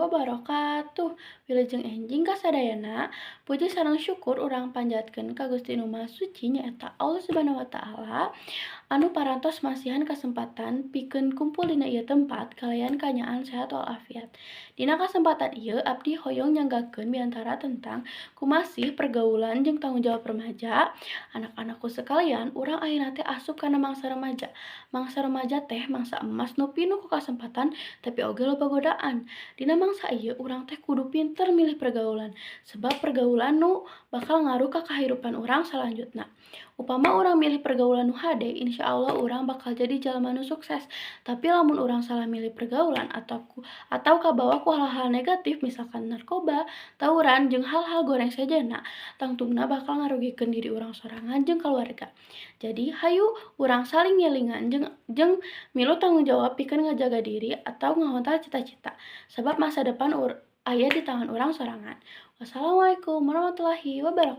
wabarakatuh. Wilujeng enjing kasadayana, puji sareng syukur urang panjatkeun ka Gusti Nu Maha Suci nyaeta Allah Subhanahu wa taala anu parantos masihan kasempatan pikeun kumpul dina ieu tempat kalayan kanyaan sehat walafiat. Dina kasempatan ieu abdi hoyong nyanggakeun miantara tentang kumasih pergaulan jeung tanggung jawab remaja. Anak-anakku sekalian, urang ayeuna teh asup kana mangsa remaja. Mangsa remaja teh mangsa emas nu pinuh ku kasempatan tapi oge loba godaan. Dina mangsa ieu urang teh kudu pinter milih pergaulan, sebab pergaulan nu bakal ngaruh ka kahirupan urang salanjutna. Upama urang milih pergaulan nu hade, insya Allah urang bakal jadi jalma nu sukses. Tapi lamun urang salah milih pergaulan atau kabawa ku hal-hal negatif misalkan narkoba, tawuran, jeung hal-hal goreng sejenna, tangtungna bakal ngarugikeun diri urang sorangan jeung kaluarga. Jadi hayu urang saling ngelingan jeung milu tanggung jawab pikeun ngajaga diri atau ngahontal cita-cita. Sebab masa depan aya di tangan urang sorangan. Wassalamualaikum warahmatullahi wabarakatuh.